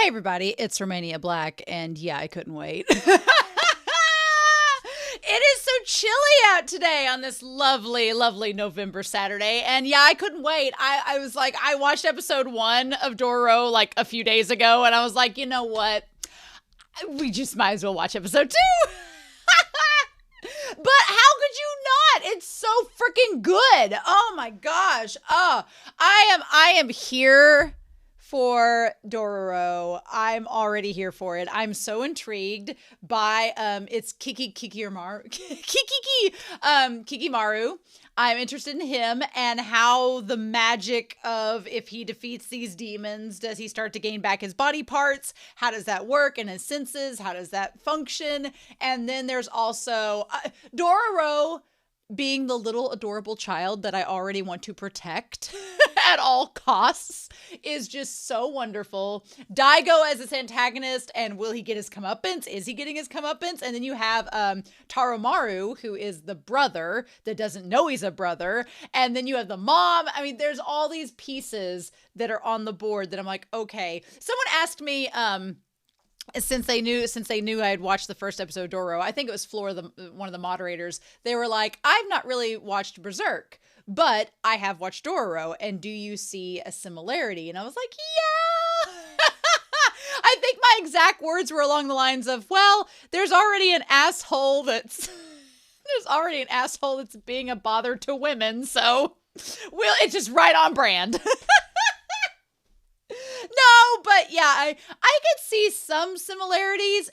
Hey everybody, it's Romania Black, and yeah, I couldn't wait. It is so chilly out today on this lovely, lovely November Saturday, and yeah, I couldn't wait. I was like, I watched episode 1 of Dororo like a few days ago, and I was like, you know what? We just might as well watch episode 2. But how could you not? It's so freaking good. Oh my gosh. Oh, I am here for Dororo. I'm already here for it. I'm so intrigued by it's Kikimaru. I'm interested in him and how the magic of if he defeats these demons, does he start to gain back his body parts? How does that work in his senses? How does that function? And then there's also Dororo being the little adorable child that I already want to protect at all costs is just so wonderful. Daigo as his antagonist, and will he get his comeuppance? Is he getting his comeuppance? And then you have Taromaru, who is the brother that doesn't know he's a brother. And then you have the mom. I mean, there's all these pieces that are on the board that I'm like, okay. Someone asked me, since they knew I had watched the first episode of Dororo, I think it was Flora, one of the moderators, they were like, I've not really watched Berserk, but I have watched Dororo, and do you see a similarity? And I was like, yeah. I think my exact words were along the lines of, well, there's already an asshole that's being a bother to women, so it's just right on brand. No, but yeah, I could see some similarities,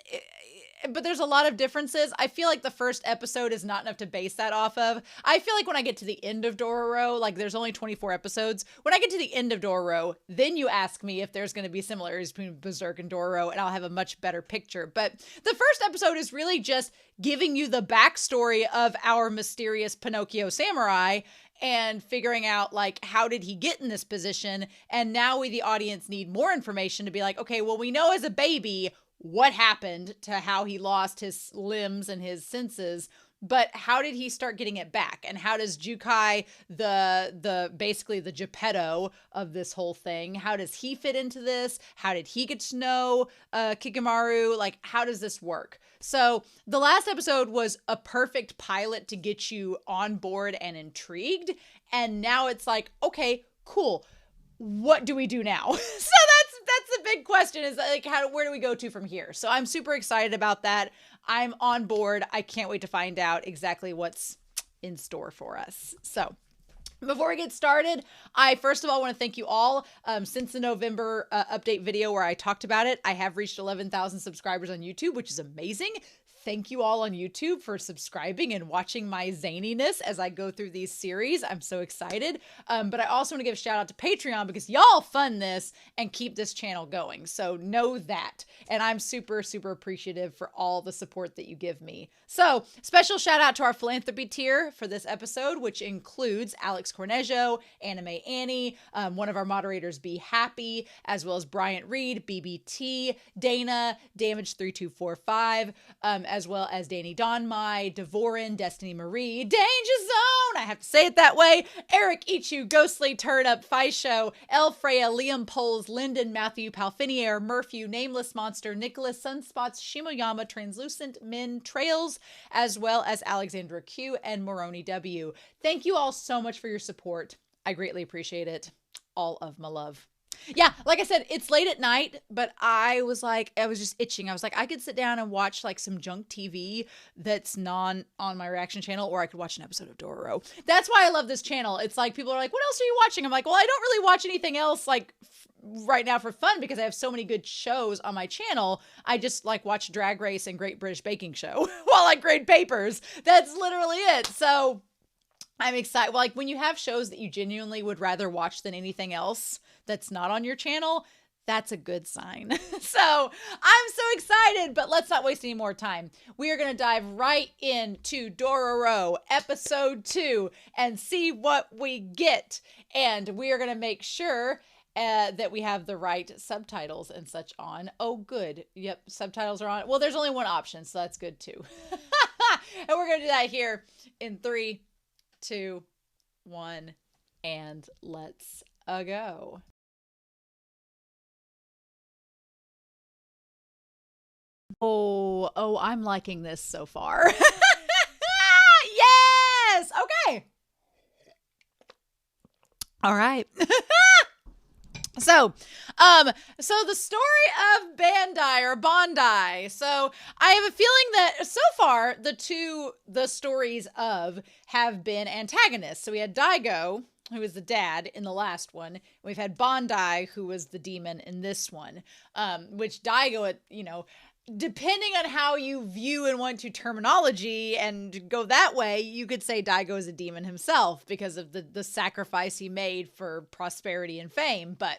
but there's a lot of differences. I feel like the first episode is not enough to base that off of. I feel like when I get to the end of Dororo, like there's only 24 episodes. When I get to the end of Dororo, then you ask me if there's going to be similarities between Berserk and Dororo, and I'll have a much better picture. But the first episode is really just giving you the backstory of our mysterious Pinocchio samurai and figuring out, like, how did he get in this position? And now we, the audience, need more information to be like, okay, well, we know as a baby what happened to how he lost his limbs and his senses, but how did he start getting it back? And how does Jukai, basically the Geppetto of this whole thing, how does he fit into this? How did he get to know Kikimaru? Like, how does this work? So the last episode was a perfect pilot to get you on board and intrigued. And now it's like, okay, cool. What do we do now? So that's the big question, is like, where do we go to from here? So I'm super excited about that. I'm on board. I can't wait to find out exactly what's in store for us. So before we get started, I first of all want to thank you all. Since the November update video where I talked about it, I have reached 11,000 subscribers on YouTube, which is amazing. Thank you all on YouTube for subscribing and watching my zaniness as I go through these series. I'm so excited. But I also want to give a shout out to Patreon because y'all fund this and keep this channel going. So know that. And I'm super, super appreciative for all the support that you give me. So special shout out to our philanthropy tier for this episode, which includes Alex Cornejo, Anime Annie, one of our moderators, Be Happy, as well as Bryant Reed, BBT, Dana, Damage3245, as well as Danny Donmai, Devorin, Destiny Marie, Danger Zone, I have to say it that way, Eric Ichu, Ghostly Turnip, Fisho, El Freya, Liam Poles, Lyndon, Matthew, Palfinier, Murphy, Nameless Monster, Nicholas, Sunspots, Shimoyama, Translucent, Min, Trails, as well as Alexandra Q and Moroni W. Thank you all so much for your support. I greatly appreciate it. All of my love. Yeah, like I said, it's late at night, but I was just itching. I was like, I could sit down and watch like some junk TV that's non on my reaction channel, or I could watch an episode of Dororo. That's why I love this channel. It's like people are like, what else are you watching? I'm like, well, I don't really watch anything else like right now for fun because I have so many good shows on my channel. I just like watch Drag Race and Great British Baking Show while I grade papers. That's literally it. So I'm excited. Like when you have shows that you genuinely would rather watch than anything else that's not on your channel, that's a good sign. So I'm so excited, but let's not waste any more time. We are going to dive right into Dororo episode 2 and see what we get. And we are going to make sure that we have the right subtitles and such on. Oh, good. Yep, subtitles are on. Well, there's only one option, so that's good too. And we're going to do that here in 3, 2, 1, and let's go. Oh, I'm liking this so far. Yes. Okay. All right. So, so the story of Bandai or Bondi. So I have a feeling that so far the stories of have been antagonists. So we had Daigo, who was the dad in the last one. We've had Bondi, who was the demon in this one. Which Daigo, depending on how you view and want to terminology and go that way, you could say Daigo is a demon himself because of the sacrifice he made for prosperity and fame. But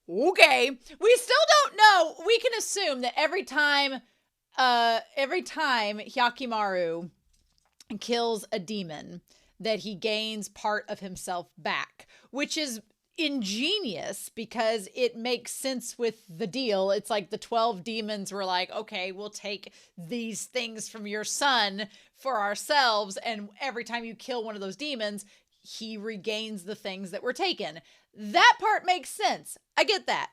okay, we still don't know. We can assume that every time Hyakkimaru kills a demon, that he gains part of himself back, which is ingenious because it makes sense with the deal. It's like the 12 demons were like, okay, we'll take these things from your son for ourselves, and every time you kill one of those demons, he regains the things that were taken. That part makes sense. I get that.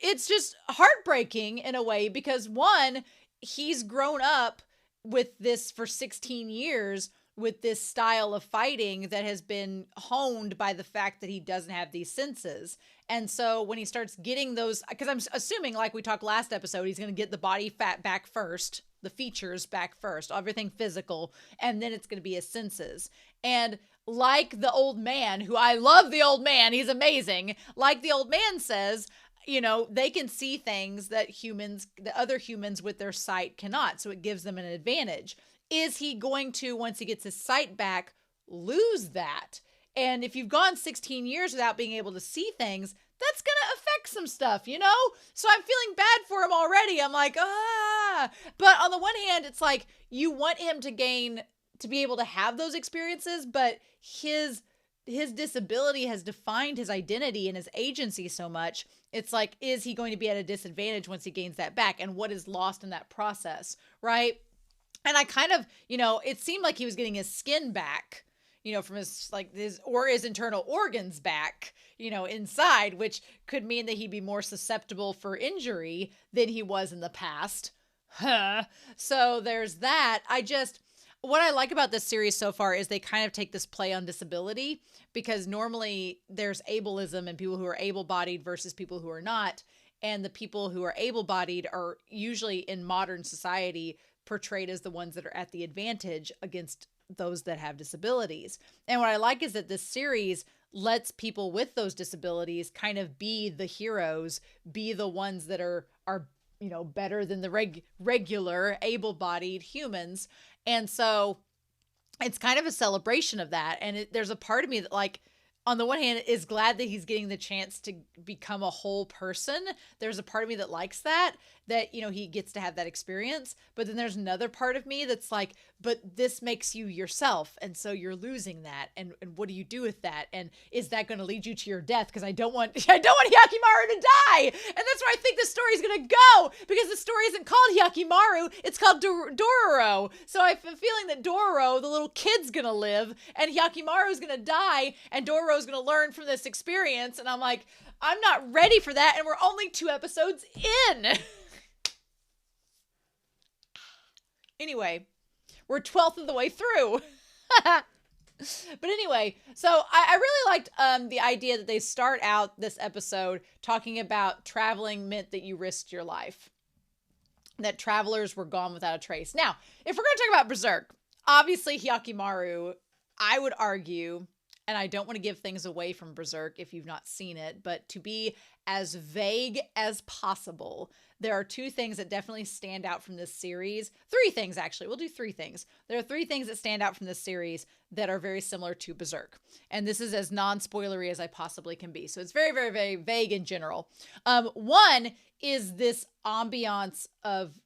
It's just heartbreaking in a way because one, he's grown up with this for 16 years with this style of fighting that has been honed by the fact that he doesn't have these senses. And so when he starts getting those, because I'm assuming, like we talked last episode, he's going to get the body fat back first, the features back first, everything physical, and then it's going to be his senses. And like the old man, who I love the old man, he's amazing. Like the old man says, they can see things that the other humans with their sight cannot. So it gives them an advantage. Is he going to, once he gets his sight back, lose that? And if you've gone 16 years without being able to see things, that's going to affect some stuff, So I'm feeling bad for him already. I'm like, But on the one hand, it's like you want him to be able to have those experiences, but his disability has defined his identity and his agency so much. It's like, is he going to be at a disadvantage once he gains that back? And what is lost in that process, right? And I kind of, it seemed like he was getting his skin back, from his internal organs back, inside, which could mean that he'd be more susceptible for injury than he was in the past. So there's that. What I like about this series so far is they kind of take this play on disability, because normally there's ableism and people who are able-bodied versus people who are not. And the people who are able-bodied are usually in modern society portrayed as the ones that are at the advantage against those that have disabilities. And what I like is that this series lets people with those disabilities kind of be the heroes, be the ones that are better than the regular able-bodied humans. And so it's kind of a celebration of that. And there's a part of me that, like, on the one hand, is glad that he's getting the chance to become a whole person. There's a part of me that likes that he gets to have that experience. But then there's another part of me that's like, but this makes you yourself. And so you're losing that. And what do you do with that? And is that going to lead you to your death? Because I don't want Hyakkimaru to die. And that's where I think the story's going to go, because the story isn't called Hyakkimaru. It's called Dororo. So I have a feeling that Dororo, the little kid's going to live, and Hyakkimaru's going to die, and Dororo's going to learn from this experience. And I'm like, I'm not ready for that. And we're only 2 episodes in. Anyway, we're 12th of the way through. But anyway, so I really liked the idea that they start out this episode talking about traveling meant that you risked your life. That travelers were gone without a trace. Now, if we're going to talk about Berserk, obviously Hyakkimaru, I would argue, and I don't want to give things away from Berserk if you've not seen it, but to be as vague as possible, there are 2 things that definitely stand out from this series. 3 things, actually. We'll do 3 things. There are 3 things that stand out from this series that are very similar to Berserk. And this is as non-spoilery as I possibly can be. So it's very, very, very vague in general. One is this ambiance of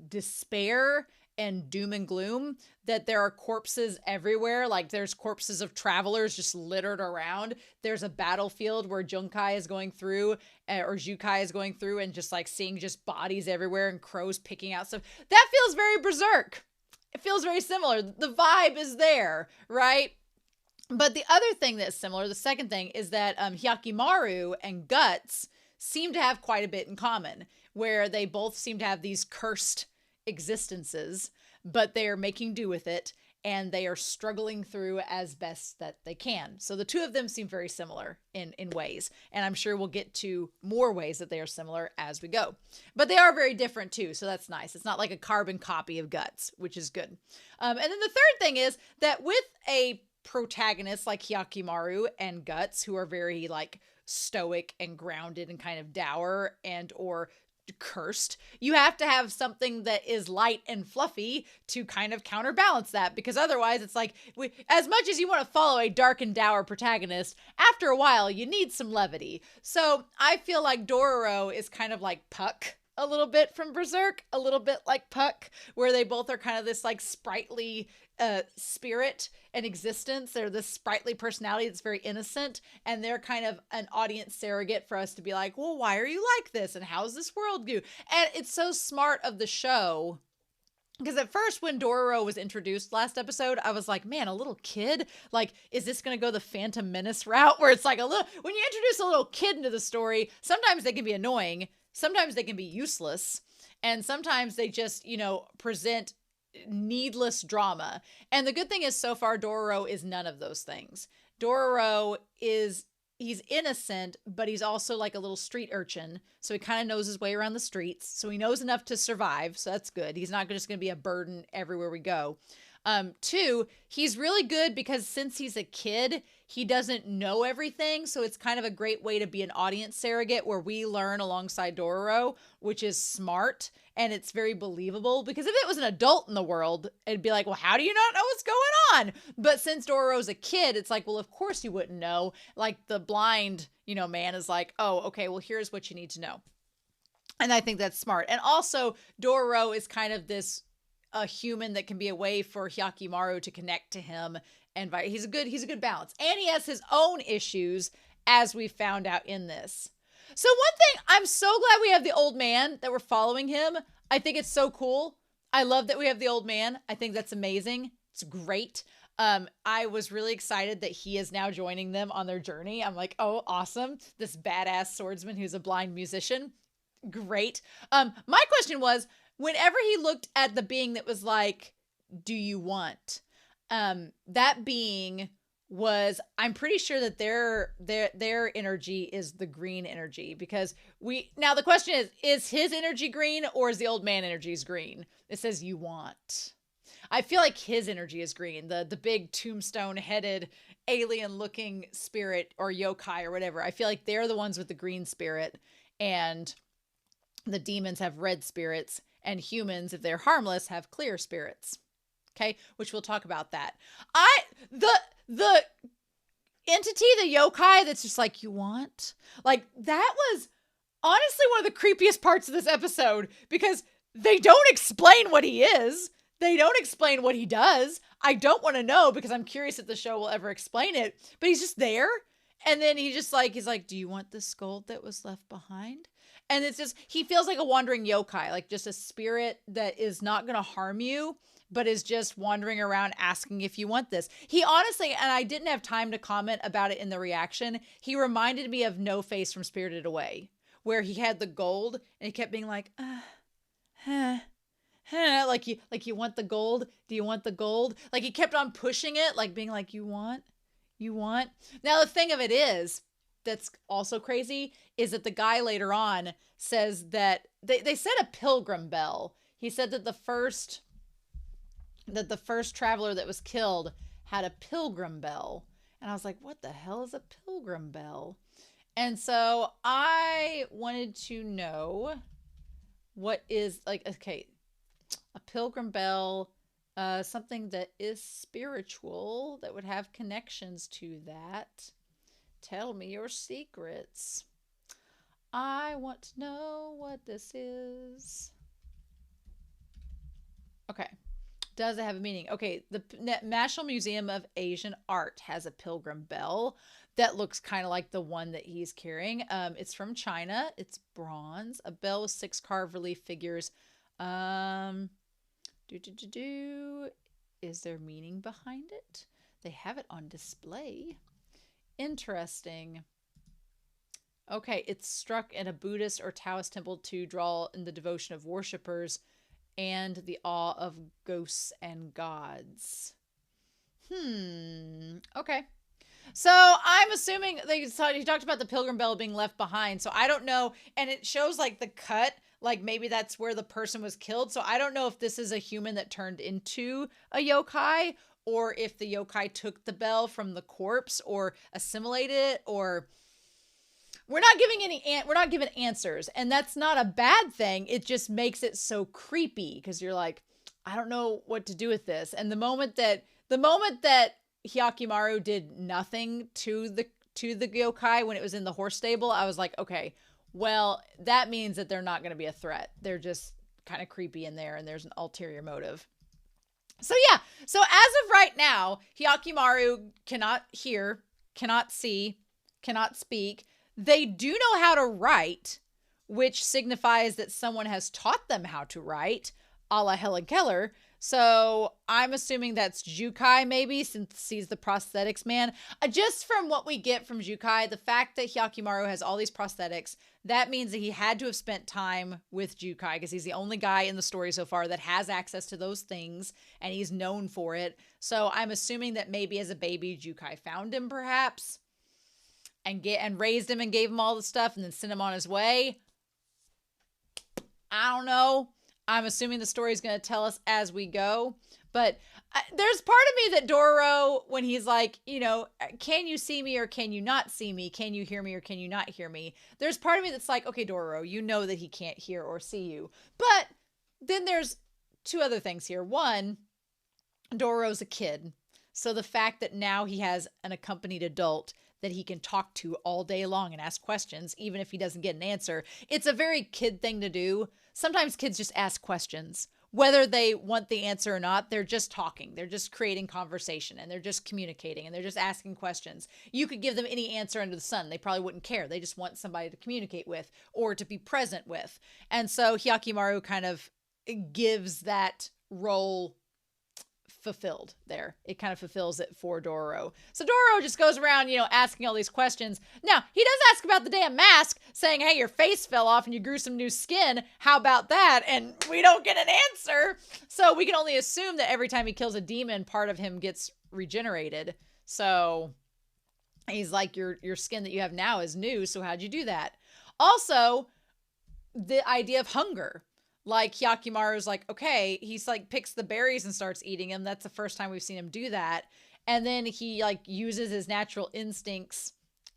despair and doom and gloom, that there are corpses everywhere. Like, there's corpses of travelers just littered around. There's a battlefield where Junkai is going through, or Jukai is going through, and just like seeing just bodies everywhere and crows picking out stuff. That feels very Berserk. It feels very similar. The vibe is there, right? But the other thing that's similar, the second thing, is that Hyakkimaru and Guts seem to have quite a bit in common, where they both seem to have these cursed existences, but they are making do with it, and they are struggling through as best that they can. So the two of them seem very similar in ways, and I'm sure we'll get to more ways that they are similar as we go. But they are very different too, so that's nice. It's not like a carbon copy of Guts, which is good. And then the third thing is that with a protagonist like Hyakkimaru and Guts, who are very like stoic and grounded and kind of dour and or cursed, you have to have something that is light and fluffy to kind of counterbalance that, because otherwise it's like, as much as you want to follow a dark and dour protagonist, after a while you need some levity. So I feel like Dororo is kind of like Puck a little bit from Berserk, a little bit like Puck, where they both are kind of this like sprightly spirit and existence. They're this sprightly personality that's very innocent, and they're kind of an audience surrogate for us to be like, well, why are you like this, and how's this world do? And it's so smart of the show, because at first when Dororo was introduced last episode, I was like, man, a little kid? Like, is this going to go the Phantom Menace route, where it's like a little, when you introduce a little kid into the story, sometimes they can be annoying, sometimes they can be useless, and sometimes they just, you know, present needless drama. And the good thing is, so far Dororo is none of those things. Dororo is, he's innocent, but he's also like a little street urchin, so he kind of knows his way around the streets, so he knows enough to survive, so that's good. He's not just going to be a burden everywhere we go. Two, he's really good because since he's a kid, he doesn't know everything, so it's kind of a great way to be an audience surrogate where we learn alongside Dororo, which is smart, and it's very believable, because if it was an adult in the world, it'd be like, well, how do you not know what's going on? But since Dororo's a kid, it's like, well, of course you wouldn't know. Like the blind, you know, man is like, oh, okay, well, here's what you need to know. And I think that's smart. And also, Dororo is kind of this a human that can be a way for Hyakkimaru to connect to him, and he's a good balance. And he has his own issues, as we found out in this. So one thing, I'm so glad we have the old man, that we're following him. I think it's so cool. I love that we have the old man. I think that's amazing. It's great. I was really excited that he is now joining them on their journey. I'm like, oh, awesome. This badass swordsman who's a blind musician. Great. My question was, whenever he looked at the being that was like, do you want? That being was, I'm pretty sure that their energy is the green energy, because now the question is his energy green, or is the old man energy's green? It says you want. I feel like his energy is green, the big tombstone headed alien looking spirit or yokai or whatever. I feel like they're the ones with the green spirit, and the demons have red spirits, and humans, if they're harmless, have clear spirits. Okay, which we'll talk about that. The entity, the yokai that's just like, you want? Like, that was honestly one of the creepiest parts of this episode, because they don't explain what he is. They don't explain what he does. I don't want to know, because I'm curious if the show will ever explain it, but he's just there. And then he's like, do you want this gold that was left behind? And it's just, he feels like a wandering yokai, like just a spirit that is not going to harm you, but is just wandering around asking if you want this. He honestly, and I didn't have time to comment about it in the reaction, he reminded me of No Face from Spirited Away, where he had the gold and he kept being like, like you want the gold? Do you want the gold? Like he kept on pushing it, like being like, you want? Now the thing of it is, that's also crazy, is that the guy later on says that they said a pilgrim bell. He said that the first traveler that was killed had a pilgrim bell. And I was like, what the hell is a pilgrim bell? And so I wanted to know what is, like, okay, a pilgrim bell, something that is spiritual, that would have connections to that. Tell me your secrets. I want to know what this is. Okay. Does it have a meaning? Okay, the National Museum of Asian Art has a pilgrim bell that looks kind of like the one that he's carrying. It's from China. It's bronze. A bell with 6 carved relief figures. Is there meaning behind it? They have it on display. Interesting. Okay, it's struck in a Buddhist or Taoist temple to draw in the devotion of worshippers and the awe of ghosts and gods. Okay. So I'm assuming he talked about the Pilgrim Bell being left behind. So I don't know. And it shows like the cut, like maybe that's where the person was killed. So I don't know if this is a human that turned into a yokai, or if the yokai took the bell from the corpse or assimilated it, or we're not given answers. And that's not a bad thing. It just makes it so creepy because you're like, I don't know what to do with this. And the moment that Hyakkimaru did nothing to the yokai when it was in the horse stable, I was like, okay, well, that means that they're not going to be a threat. They're just kind of creepy in there, and there's an ulterior motive. So yeah, so as of right now, Hyakkimaru cannot hear, cannot see, cannot speak. They do know how to write, which signifies that someone has taught them how to write, a la Helen Keller. So I'm assuming that's Jukai, maybe, since he's the prosthetics man. Just from what we get from Jukai, the fact that Hyakkimaru has all these prosthetics, that means that he had to have spent time with Jukai, because he's the only guy in the story so far that has access to those things, and he's known for it. So I'm assuming that maybe as a baby, Jukai found him, perhaps, and raised him and gave him all the stuff and then sent him on his way. I don't know. I'm assuming the story is going to tell us as we go. But there's part of me that Dororo, when he's like, you know, can you see me or can you not see me? Can you hear me or can you not hear me? There's part of me that's like, okay, Dororo, you know that he can't hear or see you. But then there's two other things here. One, Dororo's a kid. So the fact that now he has an accompanied adult that he can talk to all day long and ask questions, even if he doesn't get an answer, it's a very kid thing to do. Sometimes kids just ask questions. Whether they want the answer or not, they're just talking. They're just creating conversation, and they're just communicating, and they're just asking questions. You could give them any answer under the sun. They probably wouldn't care. They just want somebody to communicate with or to be present with. And so Hyakkimaru kind of gives that role fulfilled there. It kind of fulfills it for Dororo. So Dororo just goes around, you know, asking all these questions. Now, he does ask about the damn mask, saying, hey, your face fell off and you grew some new skin. How about that? And we don't get an answer. So we can only assume that every time he kills a demon, part of him gets regenerated. So he's like, your skin that you have now is new. So how'd you do that? Also, the idea of hunger. Like, Hyakkimaru's like, okay, he's like picks the berries and starts eating them. That's the first time we've seen him do that. And then he like uses his natural instincts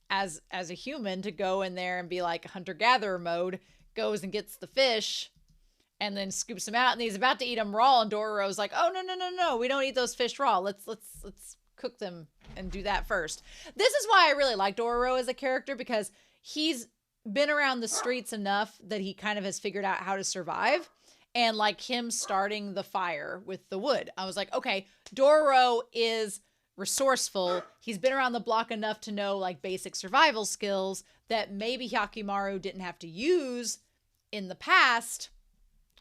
as a human to go in there and be like hunter-gatherer mode, goes and gets the fish and then scoops them out, and he's about to eat them raw, and Dororo's like, oh, no, we don't eat those fish raw. Let's cook them and do that first. This is why I really like Dororo as a character, because he's been around the streets enough that he kind of has figured out how to survive. And like him starting the fire with the wood, I was like, okay, Dororo is resourceful. He's been around the block enough to know like basic survival skills that maybe Hyakkimaru didn't have to use in the past.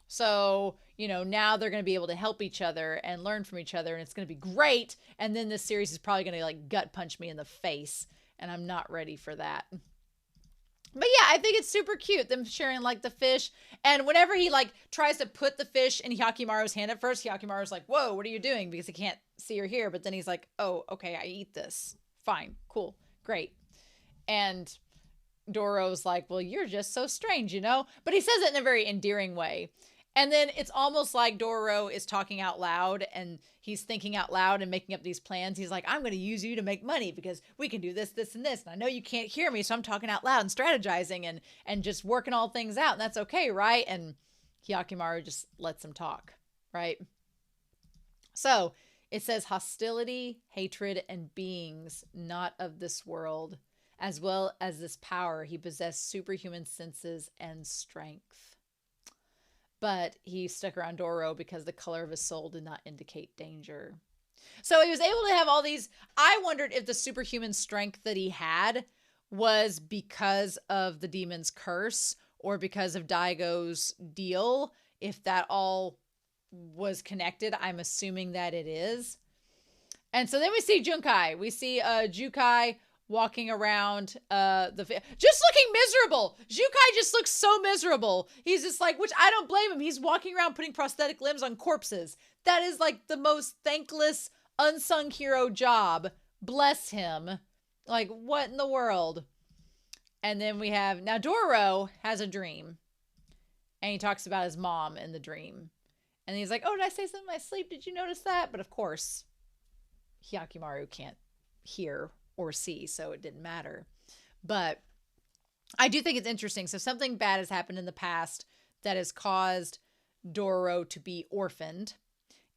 So, you know, now they're going to be able to help each other and learn from each other, and it's going to be great. And then this series is probably going to like gut punch me in the face, and I'm not ready for that. But yeah, I think it's super cute, them sharing like the fish. And whenever he like tries to put the fish in Hyakkimaru's hand at first, Hyakkimaru's like, whoa, what are you doing? Because he can't see or hear. But then he's like, oh, okay, I eat this. Fine, cool, great. And Dororo's like, well, you're just so strange, you know? But he says it in a very endearing way. And then it's almost like Dororo is talking out loud, and he's thinking out loud and making up these plans. He's like, I'm going to use you to make money because we can do this, this, and this. And I know you can't hear me, so I'm talking out loud and strategizing and just working all things out. And that's okay, right? And Hyakkimaru just lets him talk, right? So it says hostility, hatred, and beings not of this world, as well as this power. He possessed superhuman senses and strength. But he stuck around Dororo because the color of his soul did not indicate danger. So he was able to have all these. I wondered if the superhuman strength that he had was because of the demon's curse or because of Daigo's deal. If that all was connected, I'm assuming that it is. And so then we see Junkai. We see Jukai walking around just looking miserable. Jukai just looks so miserable. He's just like, which I don't blame him. He's walking around putting prosthetic limbs on corpses. That is like the most thankless unsung hero job. Bless him. Like, what in the world? And then we have, now Dororo has a dream. And he talks about his mom in the dream. And he's like, oh, did I say something in my sleep? Did you notice that? But of course, Hyakkimaru can't hear or see, so it didn't matter. But I do think it's interesting. So something bad has happened in the past that has caused Dororo to be orphaned.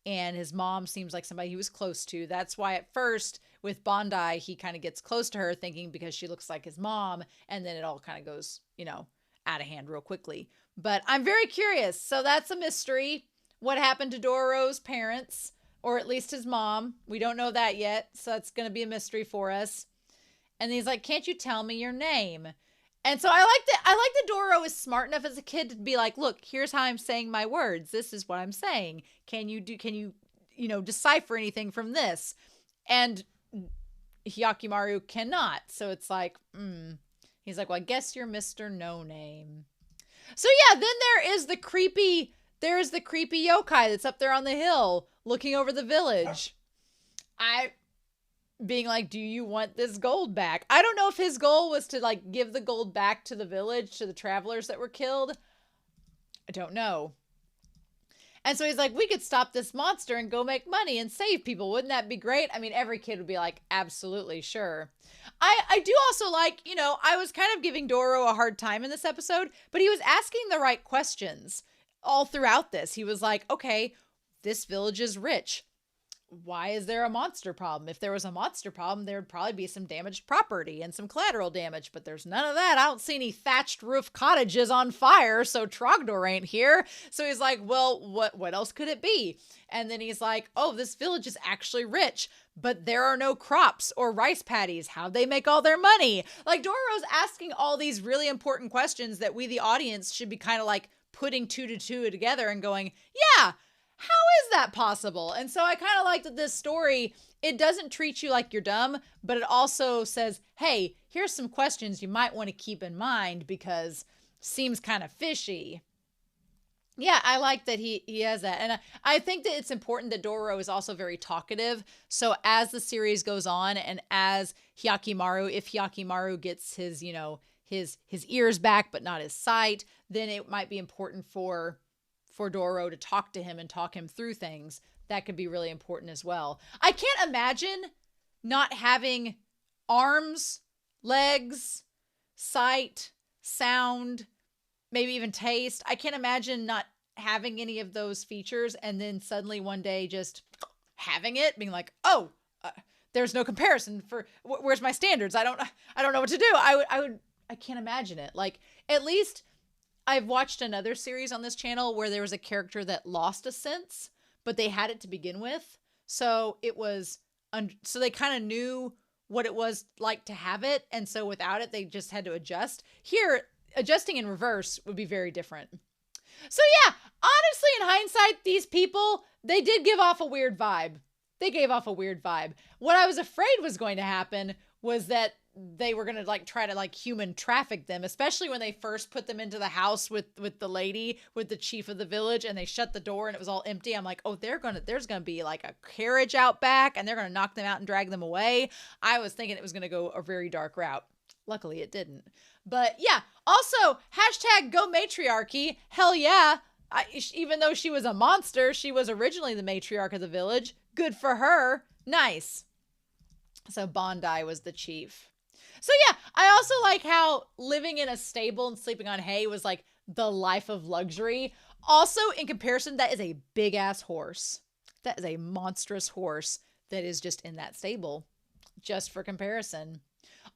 And his mom seems like somebody he was close to. That's why at first with Bondi, he kind of gets close to her thinking because she looks like his mom. And then it all kind of goes, you know, out of hand real quickly. But I'm very curious. So that's a mystery. What happened to Dororo's parents? Or at least his mom. We don't know that yet. So that's going to be a mystery for us. And he's like, can't you tell me your name? And so I like that Dororo is smart enough as a kid to be like, look, here's how I'm saying my words. This is what I'm saying. Can you decipher anything from this? And Hyakkimaru cannot. So it's like, He's like, well, I guess you're Mr. No Name. So yeah, then there's the creepy yokai that's up there on the hill looking over the village. Being like, do you want this gold back? I don't know if his goal was to like give the gold back to the village, to the travelers that were killed. I don't know. And so he's like, we could stop this monster and go make money and save people. Wouldn't that be great? I mean, every kid would be like, absolutely, sure. I do also like, I was kind of giving Dororo a hard time in this episode, but he was asking the right questions all throughout this. He was like, okay, this village is rich. Why is there a monster problem? If there was a monster problem, there would probably be some damaged property and some collateral damage, but there's none of that. I don't see any thatched roof cottages on fire, so Trogdor ain't here. So he's like, well, what else could it be? And then he's like, oh, this village is actually rich, but there are no crops or rice paddies. How'd they make all their money? Like, Dororo's asking all these really important questions that we, the audience, should be kind of like putting two to two together and going, yeah, how is that possible? And so I kind of like that this story, it doesn't treat you like you're dumb, but it also says, hey, here's some questions you might want to keep in mind because seems kind of fishy. Yeah, I like that he has that. And I think that it's important that Dororo is also very talkative. So as the series goes on and as Hyakkimaru, if Hyakkimaru gets his, his ears back, but not his sight, then it might be important for Dororo to talk to him and talk him through things. That could be really important as well. I can't imagine not having arms, legs, sight, sound, maybe even taste. I can't imagine not having any of those features and then suddenly one day just having it, being like, oh, there's no comparison for where's my standards? I don't know what to do. I can't imagine it. Like, at least I've watched another series on this channel where there was a character that lost a sense, but they had it to begin with. So it was, so they kind of knew what it was like to have it. And so without it, they just had to adjust. Here, adjusting in reverse would be very different. So yeah, honestly, in hindsight, these people, they did give off a weird vibe. They gave off a weird vibe. What I was afraid was going to happen was that they were going to like try to like human traffic them, especially when they first put them into the house with the lady, with the chief of the village, and they shut the door and it was all empty. I'm like, oh, there's going to be like a carriage out back and they're going to knock them out and drag them away. I was thinking it was going to go a very dark route. Luckily it didn't. But yeah, also hashtag go matriarchy. Hell yeah. Even though she was a monster, she was originally the matriarch of the village. Good for her. Nice. So Bondi was the chief. So yeah, I also like how living in a stable and sleeping on hay was like the life of luxury. Also, in comparison, that is a big ass horse. That is a monstrous horse that is just in that stable, just for comparison.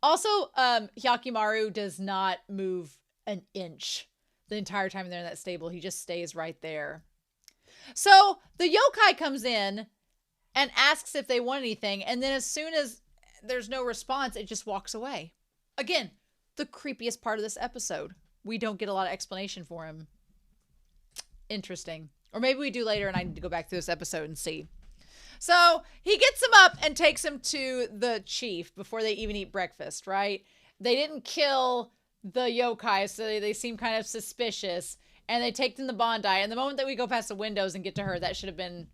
Also, Hyakkimaru does not move an inch the entire time they're in that stable. He just stays right there. So the yokai comes in and asks if they want anything. And then as soon as there's no response, it just walks away. Again, the creepiest part of this episode. We don't get a lot of explanation for him. Interesting. Or maybe we do later and I need to go back through this episode and see. So he gets him up and takes him to the chief before they even eat breakfast, right? They didn't kill the yokai, so they seem kind of suspicious. And they take them to Bondi. And the moment that we go past the windows and get to her, that should have been,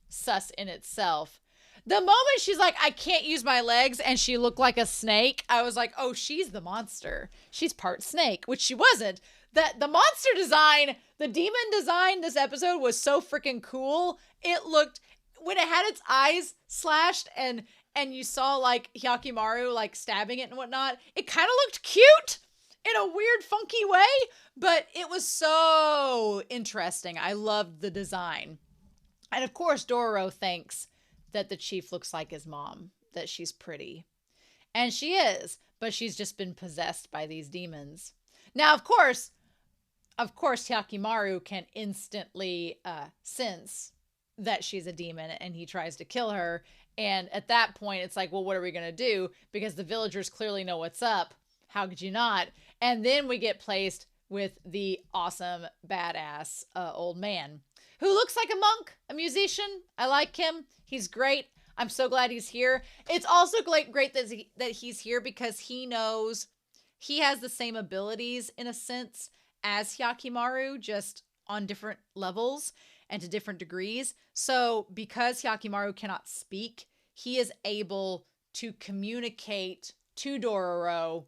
sus in itself. The moment she's like, I can't use my legs, and she looked like a snake, I was like, oh, she's the monster. She's part snake, which she wasn't. The monster design, the demon design this episode was so freaking cool. It looked, when it had its eyes slashed and you saw like Hyakkimaru like stabbing it and whatnot, it kind of looked cute in a weird, funky way, but it was so interesting. I loved the design. And of course, Dororo thinks that the chief looks like his mom, that she's pretty. And she is, but she's just been possessed by these demons. Now, of course, Hyakkimaru can instantly sense that she's a demon, and he tries to kill her. And at that point, it's like, well, what are we going to do? Because the villagers clearly know what's up. How could you not? And then we get placed with the awesome, badass old man who looks like a monk, a musician. I like him. He's great. I'm so glad he's here. It's also great that he's here because he knows he has the same abilities in a sense as Hyakkimaru, just on different levels and to different degrees. So because Hyakkimaru cannot speak, he is able to communicate to Dororo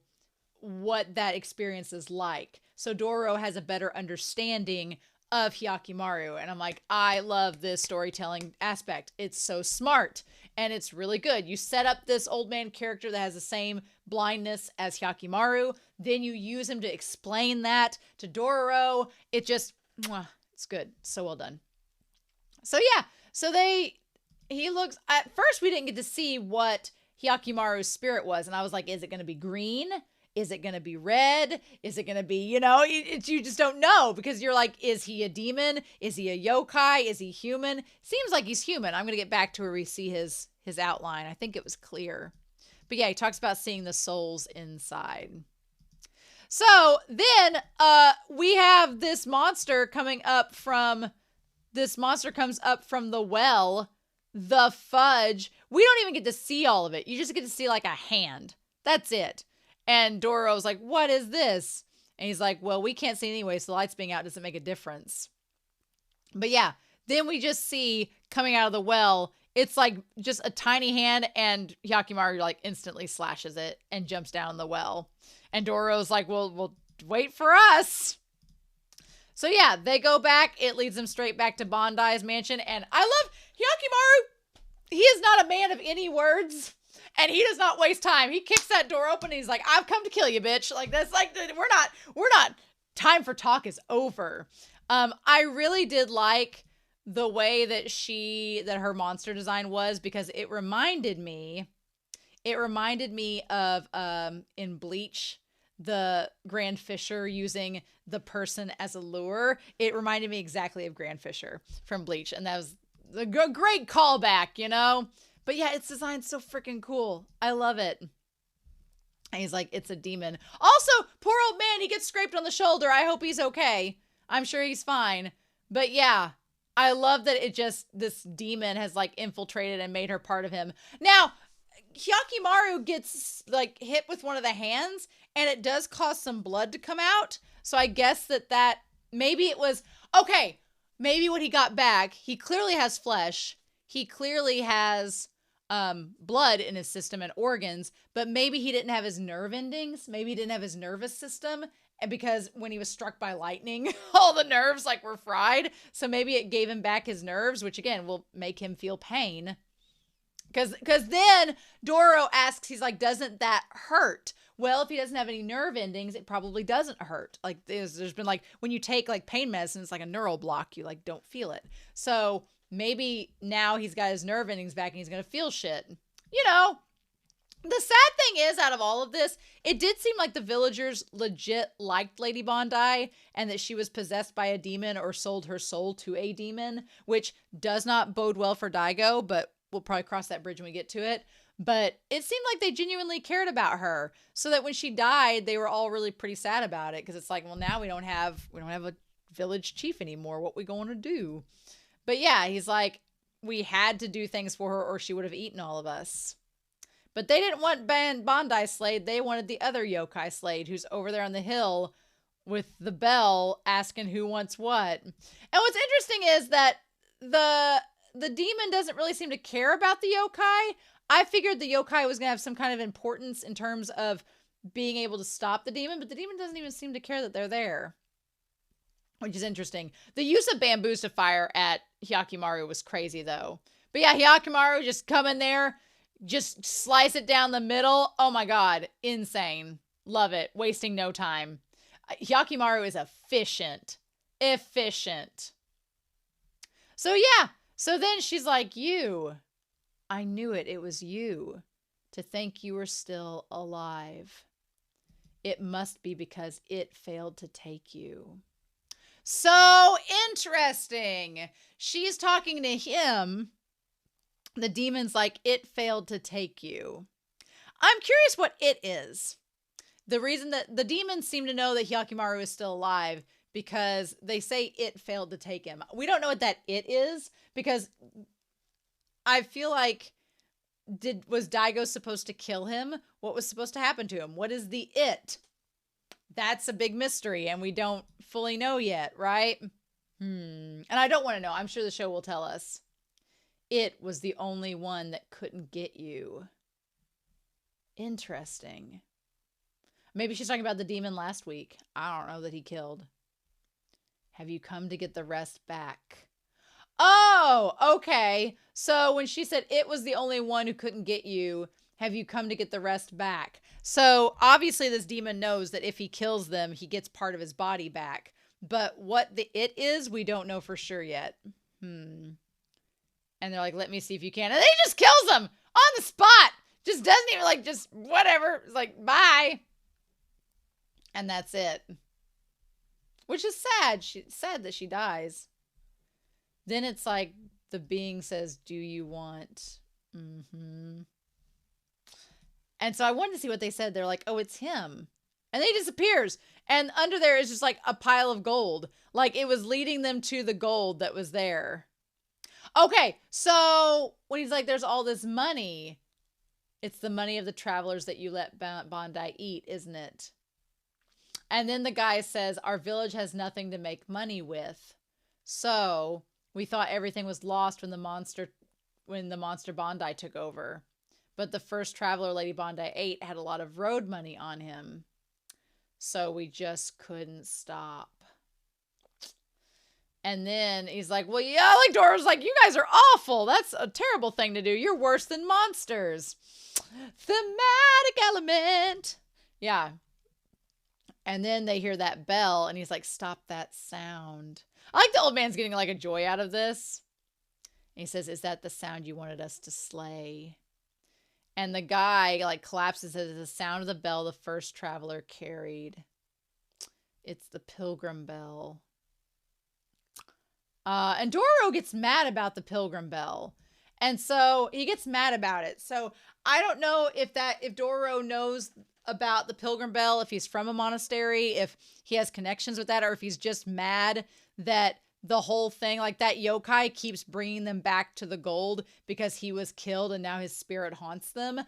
what that experience is like. So Dororo has a better understanding of Hyakkimaru. And I'm like, I love this storytelling aspect. It's so smart and it's really good. You set up this old man character that has the same blindness as Hyakkimaru. Then you use him to explain that to Dororo. It just, it's good. So well done. So yeah, he looks, at first we didn't get to see what Hyakkimaru's spirit was. And I was like, is it going to be green? Is it going to be red? Is it going to be, you just don't know because you're like, is he a demon? Is he a yokai? Is he human? Seems like he's human. I'm going to get back to where we see his outline. I think it was clear. But yeah, he talks about seeing the souls inside. So then we have this monster comes up from the well, the fudge. We don't even get to see all of it. You just get to see like a hand. That's it. And Dororo's like, what is this? And he's like, well, we can't see anyway, so the lights being out doesn't make a difference. But yeah, then we just see coming out of the well, it's like just a tiny hand, and Hyakkimaru like instantly slashes it and jumps down the well. And Dororo's like, well, wait for us. So yeah, they go back. It leads them straight back to Bondi's mansion. And I love Hyakkimaru. He is not a man of any words. And he does not waste time. He kicks that door open and he's like, I've come to kill you, bitch. Like, that's like, we're not, time for talk is over. I really did like the way that her monster design was, because it reminded me of, in Bleach, the Grand Fisher using the person as a lure. It reminded me exactly of Grand Fisher from Bleach. And that was a great callback, But yeah, it's designed so freaking cool. I love it. And he's like, it's a demon. Also, poor old man, he gets scraped on the shoulder. I hope he's okay. I'm sure he's fine. But yeah, I love that this demon has like infiltrated and made her part of him. Now, Hyakkimaru gets like hit with one of the hands and it does cause some blood to come out. So I guess that maybe it was, okay, maybe when he got back, he clearly has flesh. He clearly has blood in his system and organs, but maybe he didn't have his nerve endings. Maybe he didn't have his nervous system, and because when he was struck by lightning, all the nerves like were fried. So maybe it gave him back his nerves, which again will make him feel pain. Because then Dororo asks, he's like, doesn't that hurt? Well, if he doesn't have any nerve endings, it probably doesn't hurt. Like there's been like, when you take like pain medicine, it's like a neural block. You like don't feel it. So maybe now he's got his nerve endings back and he's going to feel shit. The sad thing is, out of all of this, it did seem like the villagers legit liked Lady Bondi and that she was possessed by a demon or sold her soul to a demon, which does not bode well for Daigo, but we'll probably cross that bridge when we get to it. But it seemed like they genuinely cared about her, so that when she died, they were all really pretty sad about it, because it's like, well, now we don't have a village chief anymore. What we going to do? But yeah, he's like, we had to do things for her or she would have eaten all of us. But they didn't want Bondi Slade. They wanted the other yokai Slade who's over there on the hill with the bell asking who wants what. And what's interesting is that the demon doesn't really seem to care about the yokai. I figured the yokai was going to have some kind of importance in terms of being able to stop the demon, but the demon doesn't even seem to care that they're there, which is interesting. The use of bamboos to fire at Hyakkimaru was crazy, though. But yeah, Hyakkimaru just come in there, just slice it down the middle. Oh my god, insane. Love it. Wasting no time. Hyakkimaru is efficient. So yeah, so then she's like, you. I knew it. It was you. To think you were still alive. It must be because it failed to take you. So interesting. She's talking to him. The demon's like, it failed to take you. I'm curious what it is. The reason that the demons seem to know that Hyakkimaru is still alive because they say it failed to take him. We don't know what that it is because I feel like was Daigo supposed to kill him? What was supposed to happen to him? What is the it? That's a big mystery and we don't fully know yet, right? And I don't want to know. I'm sure the show will tell us. It was the only one that couldn't get you. Interesting. Maybe she's talking about the demon last week. I don't know that he killed. Have you come to get the rest back? Oh, okay. So when she said it was the only one who couldn't get you, have you come to get the rest back? So obviously this demon knows that if he kills them, he gets part of his body back. But what the it is, we don't know for sure yet. And they're like, let me see if you can. And he just kills them on the spot. Just doesn't even like, just whatever. It's like, bye. And that's it. Which is sad. Sad that she dies. Then it's like the being says, do you want? And so I wanted to see what they said. They're like, oh, it's him. And then he disappears. And under there is just like a pile of gold. Like it was leading them to the gold that was there. Okay, so when he's like, there's all this money, it's the money of the travelers that you let Bondi eat, isn't it? And then the guy says, our village has nothing to make money with. So we thought everything was lost when the monster Bondi took over. But the first traveler Lady Bondi ate had a lot of road money on him. So we just couldn't stop. And then he's like, well, yeah, like Dororo's like, you guys are awful. That's a terrible thing to do. You're worse than monsters. Thematic element. Yeah. And then they hear that bell and he's like, stop that sound. I like the old man's getting like a joy out of this. And he says, is that the sound you wanted us to slay? And the guy like collapses as the sound of the bell the first traveler carried. It's the pilgrim bell. And Dororo gets mad about the pilgrim bell. And so he gets mad about it. So I don't know if Dororo knows about the pilgrim bell, if he's from a monastery, if he has connections with that, or if he's just mad that the whole thing, like that yokai keeps bringing them back to the gold because he was killed and now his spirit haunts them.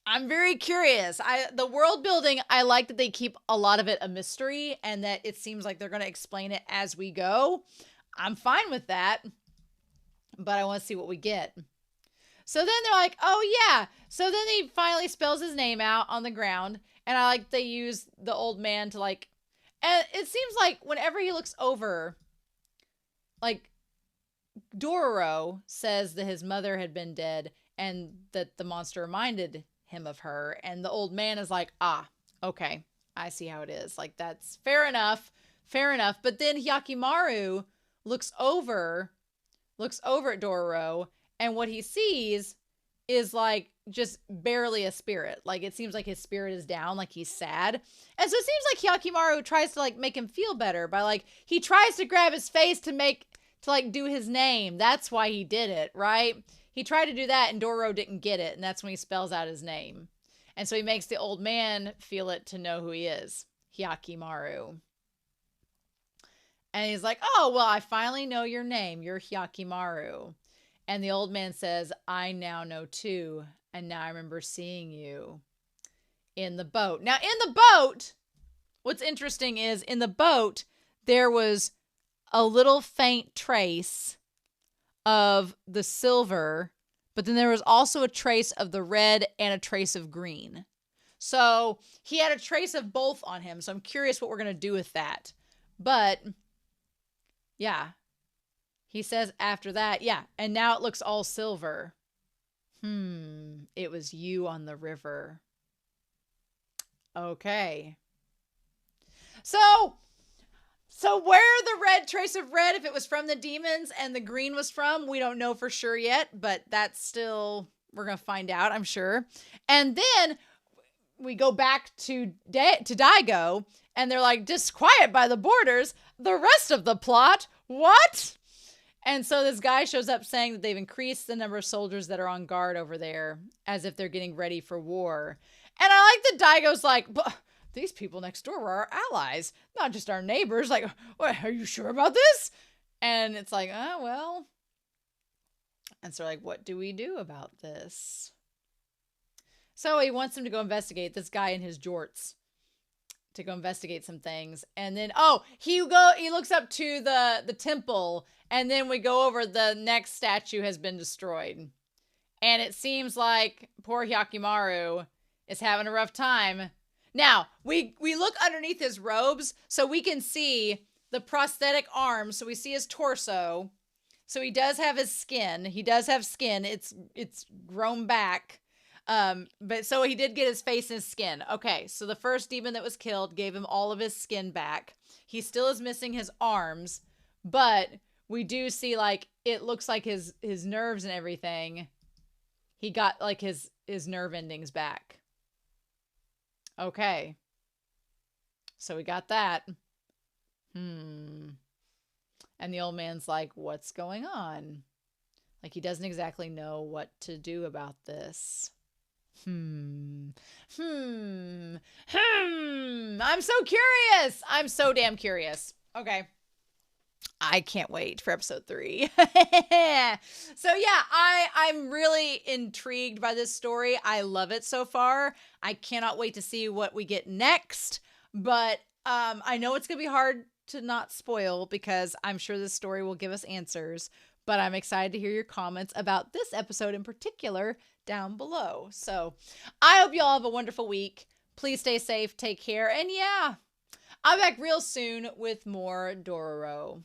I'm very curious. The world building, I like that they keep a lot of it a mystery and that it seems like they're going to explain it as we go. I'm fine with that, but I want to see what we get. So then they're like, oh yeah. So then he finally spells his name out on the ground. And I like they use the old man to like, and it seems like whenever he looks over, like Dororo says that his mother had been dead and that the monster reminded him of her. And the old man is like, ah, okay, I see how it is. Like, that's fair enough. Fair enough. But then Hyakkimaru looks over at Dororo, and what he sees is like just barely a spirit. Like it seems like his spirit is down, like he's sad. And so it seems like Hyakkimaru tries to like make him feel better by like, he tries to grab his face to like do his name. That's why he did it, right? He tried to do that and Dororo didn't get it. And that's when he spells out his name. And so he makes the old man feel it to know who he is. Hyakkimaru. And he's like, oh, well, I finally know your name. You're Hyakkimaru. And the old man says, I now know too. And now I remember seeing you in the boat. Now, in the boat, what's interesting is in the boat, there was a little faint trace of the silver, but then there was also a trace of the red and a trace of green. So he had a trace of both on him. So I'm curious what we're going to do with that. But yeah, he says after that, yeah, and now it looks all silver. It was you on the river. Okay. So where the red trace of red, if it was from the demons and the green was from, we don't know for sure yet, but that's still, we're going to find out, I'm sure. And then we go back to Daigo, and they're like, just quiet by the borders. The rest of the plot, what? And so this guy shows up saying that they've increased the number of soldiers that are on guard over there as if they're getting ready for war. And I like that Daigo's like, these people next door were our allies, not just our neighbors. Like, what, are you sure about this? And it's like, oh, well. And so like, what do we do about this? So he wants them to go investigate, this guy in his jorts, to go investigate some things. And then, he looks up to the temple, and then we go over the next statue has been destroyed. And it seems like poor Hyakkimaru is having a rough time. Now, we look underneath his robes so we can see the prosthetic arms. So we see his torso. So he does have his skin. He does have skin. It's grown back. But so he did get his face and his skin. Okay, so the first demon that was killed gave him all of his skin back. He still is missing his arms, but we do see like it looks like his nerves and everything. He got like his nerve endings back. Okay. So we got that. And the old man's like, what's going on? Like he doesn't exactly know what to do about this. I'm so curious. I'm so damn curious. Okay. I can't wait for episode 3. So yeah, I'm really intrigued by this story. I love it so far. I cannot wait to see what we get next. But I know it's going to be hard to not spoil because I'm sure this story will give us answers. But I'm excited to hear your comments about this episode in particular down below. So I hope you all have a wonderful week. Please stay safe, take care, and yeah, I'll be back real soon with more Dororo.